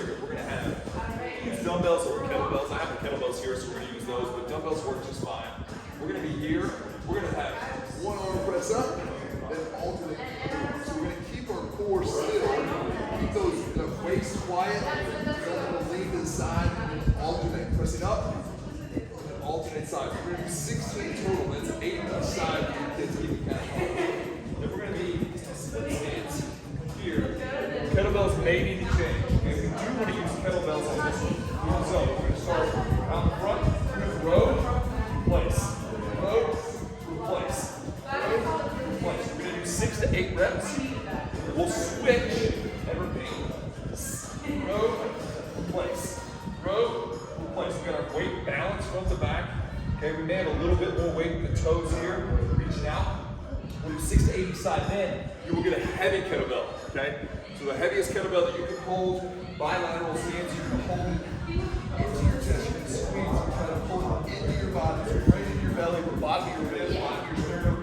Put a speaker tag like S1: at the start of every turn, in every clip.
S1: circuit, we're going to have use dumbbells or kettlebells. I have the kettlebells here, so we're going to use those, but dumbbells work just fine. We're going to be here. We're going to have one arm press up, then alternate. So we're going to keep our core still, keep those waist quiet, don't want to lean to the side, and alternate. Pressing up, and then alternate sides. We're going to do 16 total. That's 8 each side for your kids to keep you kind of hard. Then we're going to be split stance here. Kettlebells may need to change. Okay, we do want to use kettlebells in this one. So we're going to start out in front. We're going to row, place. Row, replace. Row, replace. We're going to do 6 to 8 reps. We'll switch and repeat. Row, replace. Row, replace. We got our weight balance front to back. Okay, we may have a little bit more weight in the toes here, reaching out. We'll do 6 to 8 each side. Then you will get a heavy kettlebell. Okay, so the heaviest kettlebell that you can hold, bilateral stance, you can hold it into your chest. You can squeeze and try to pull it into your body, so right into your belly, the bottom of your ribs, bottom of your sternum.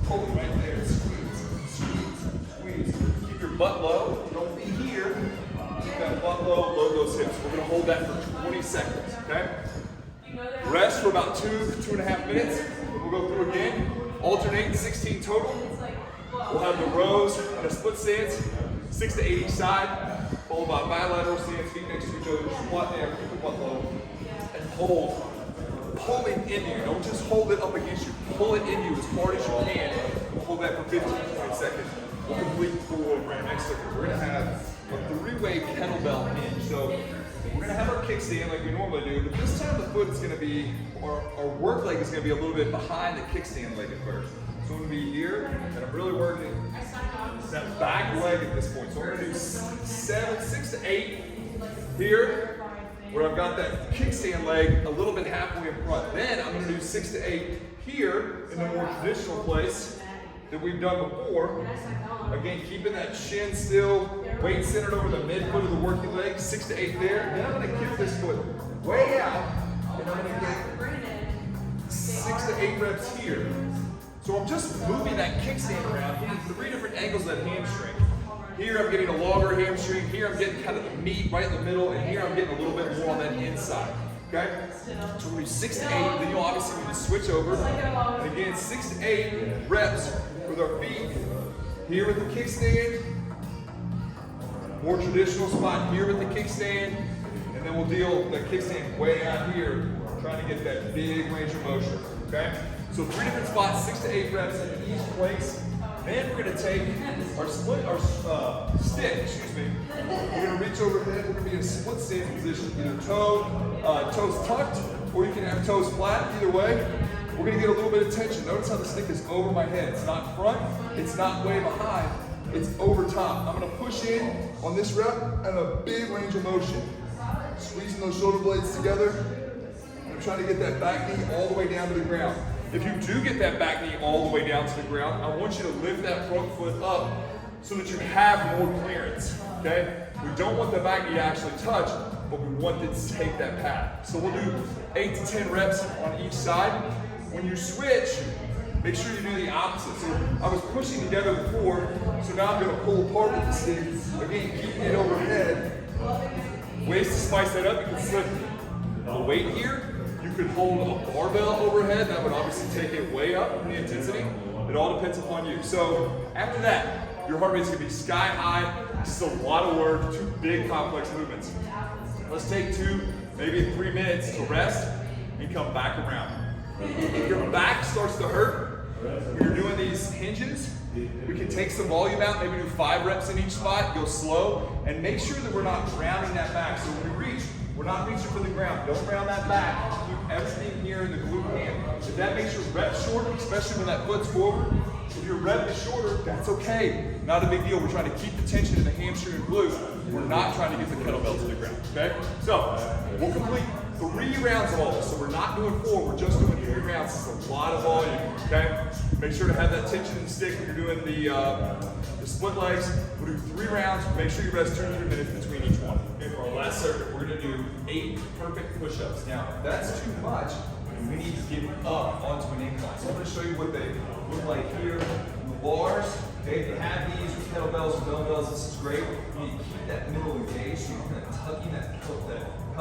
S1: Pull it right there. Squeeze, squeeze, squeeze. Keep your butt low. Don't be here. Keep that butt low, load those hips. We're going to hold that for 20 seconds. Okay. Rest for about 2.5 minutes. We'll go through again. Alternate 16 total. We'll have the rows and a split stance, 6 to 8 each side, followed by bilateral stance, feet next to each other, squat there, keep the butt low, and hold. Pull it into you. Don't just hold it up against you. Pull it in you as hard as you can. We'll hold that for 15 to 20 seconds. We'll complete for our next circuit. We're going to have a 3-way kettlebell hinge. So we're going to have our kickstand like we normally do, but this time the foot is going to be, our work leg is going to be a little bit behind the kickstand leg at first. So I'm going to be here, and I'm really working that back leg at this point. So I'm going to do 6 to 8 here, where I've got that kickstand leg a little bit halfway in front. Then I'm going to do 6 to 8 here in the more traditional place that we've done before. Again, keeping that shin still, weight centered over the midfoot of the working leg, 6 to 8 there. Then I'm going to kick this foot way out, and I'm going to get 6 to 8 reps here. So I'm just moving that kickstand around, getting 3 different angles of that hamstring. Here I'm getting a longer hamstring, here I'm getting kind of the meat right in the middle, and here I'm getting a little bit more on that inside. Okay? So we'll do 6 to 8, then you'll obviously need to switch over. And again, 6 to 8 reps with our feet. Here with the kickstand. More traditional spot here with the kickstand. And then we'll deal with the kickstand way out here, trying to get that big range of motion. Okay? So 3 different spots, 6 to 8 reps in each place. Then we're going to take our stick, We're going to reach overhead. We're going to be in a split stance position, either toes tucked, or you can have toes flat, either way. We're going to get a little bit of tension. Notice how the stick is over my head. It's not front, it's not way behind, it's over top. I'm going to push in on this rep and a big range of motion. Squeezing those shoulder blades together. I'm trying to get that back knee all the way down to the ground. If you do get that back knee all the way down to the ground, I want you to lift that front foot up so that you have more clearance, okay? We don't want the back knee to actually touch, but we want it to take that path. So we'll do 8 to 10 reps on each side. When you switch, make sure you do the opposite. So I was pushing together before, so now I'm gonna pull apart with the stick. Again, keeping it overhead. Ways to spice that up, you can slip the weight here. You could hold a barbell overhead. That would obviously take it way up in the intensity. It all depends upon you. So after that, your heart rate's gonna be sky high. This is a lot of work, 2 big complex movements. Let's take 2, maybe 3 minutes to rest and come back around. If your back starts to hurt when you're doing these hinges, we can take some volume out, maybe do 5 reps in each spot, go slow, and make sure that we're not rounding that back. So when we reach, we're not reaching for the ground. Don't round that back. Keep everything here in the glute hand. If that makes your rep shorter, especially when that foot's forward, if your rep is shorter, that's okay. Not a big deal. We're trying to keep the tension in the hamstring and glute. We're not trying to get the kettlebell to the ground, okay? So, we'll complete 3 rounds of all this. So we're not doing 4, we're just doing 3 rounds. It's a lot of volume, okay? Make sure to have that tension in the stick when you're doing the split legs. We'll do 3 rounds. Make sure you rest 2 to 3 minutes between each one. Okay, for our last circuit, we're gonna do 8 perfect push-ups. Now, if that's too much, we need to get up onto an incline. So I'm gonna show you what they look like here. The bars, okay, if you have these with kettlebells or dumbbells, this is great. You need to keep that middle engaged, so you're kind of tucking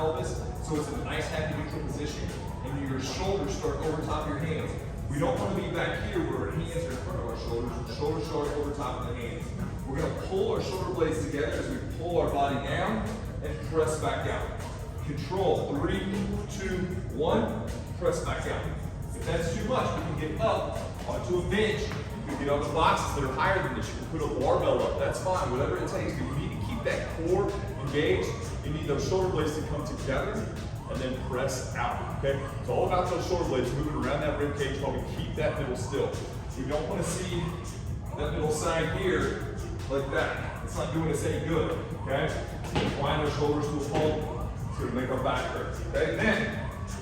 S1: pelvis, so it's in a nice happy neutral position, and your shoulders start over top of your hands. We don't want to be back here where our hands are in front of our shoulders. The shoulders start over top of the hands. We're going to pull our shoulder blades together as we pull our body down and press back out. Control, 3, 2, 1, press back out. If that's too much, we can get up onto a bench. You can get up to boxes that are higher than this. You can put a barbell up, that's fine, whatever it takes, but you need to keep that core engaged. You need those shoulder blades to come together and then press out, okay? It's all about those shoulder blades moving around that rib cage while we keep that middle still. We don't want to see that middle side here like that. It's not doing us any good, okay? Incline our shoulders to a point. It's going to make our back hurt, okay? Then,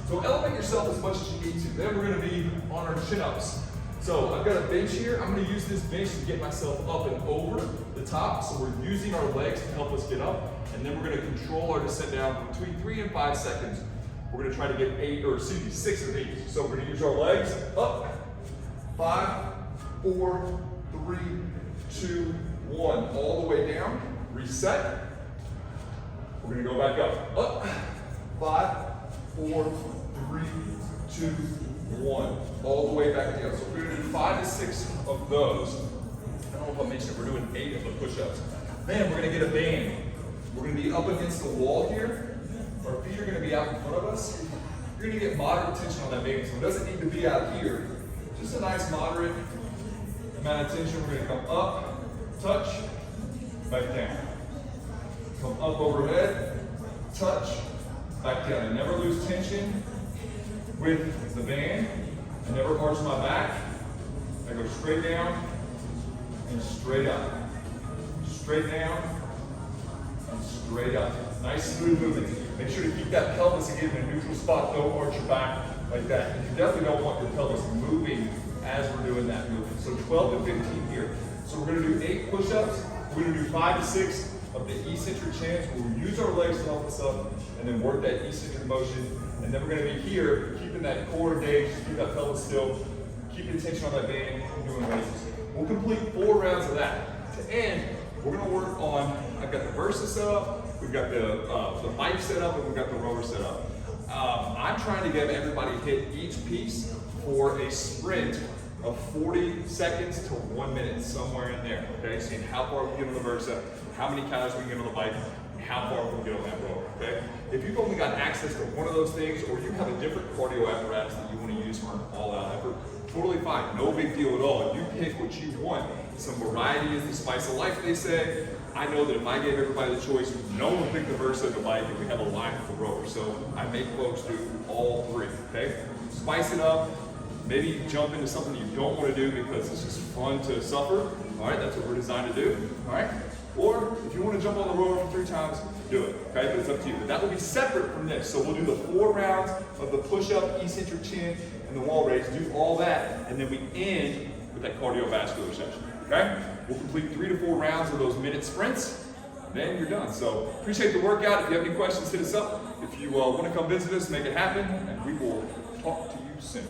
S1: so elevate yourself as much as you need to. Then we're going to be on our chin-ups. So I've got a bench here. I'm going to use this bench to get myself up and over the top. So we're using our legs to help us get up. And then we're going to control our descent down between 3 and 5 seconds. We're going to try to get 6 or 8. So we're going to use our legs up. 5, 4, 3, 2, 1. All the way down. Reset. We're going to go back up. Up. 5, 4, 3, 2, 1. All the way back down. So we're going to do 5 to 6 of those. I don't know if I mentioned it, we're doing 8 of the push-ups. Then we're going to get a band. We're going to be up against the wall here. Our feet are going to be out in front of us. You're going to get moderate tension on that band. So it doesn't need to be out here. Just a nice moderate amount of tension. We're going to come up, touch, back down. Come up overhead, touch, back down. I never lose tension with the band. I never arch my back. I go straight down and straight up. Straight down and straight up. Nice smooth movement. Make sure to keep that pelvis again in a neutral spot. Don't arch your back like that. You definitely don't want your pelvis moving as we're doing that movement. So 12 to 15 here. So we're going to do 8 push-ups. We're going to do 5 to 6 of the eccentric chins. We'll use our legs to help us up and then work that eccentric motion. And then we're going to be here, keeping that core engaged, keep that pelvis still, keeping tension on that band, doing raises. We'll complete 4 rounds of that. To end, we're going to work on, I've got the Versa set up, we've got the bike set up, and we've got the rower set up. I'm trying to get everybody hit each piece for a sprint of 40 seconds to 1 minute, somewhere in there, okay? Seeing how far we can get on the Versa, how many calories we can get on the bike, and how far we can get on that rower, okay? If you've only got access to one of those things, or you have a different cardio apparatus that you want to use for an all-out effort, totally fine, no big deal at all. You pick what you want. Some variety is the spice of life, they say. I know that if I gave everybody the choice, no one would pick the Versa and the bike, and we have a line for the rower. So I make folks do all 3, okay? Spice it up. Maybe jump into something you don't want to do because it's just fun to suffer. All right, that's what we're designed to do. All right? Or if you want to jump on the rower for 3 times, do it. Okay, but it's up to you. But that will be separate from this. So we'll do the 4 rounds of the push-up, eccentric chin, and the wall raise. Do all that, and then we end with that cardiovascular session. Okay? We'll complete 3 to 4 rounds of those minute sprints. Then you're done. So appreciate the workout. If you have any questions, hit us up. If you want to come visit us, make it happen, and we will talk to you soon.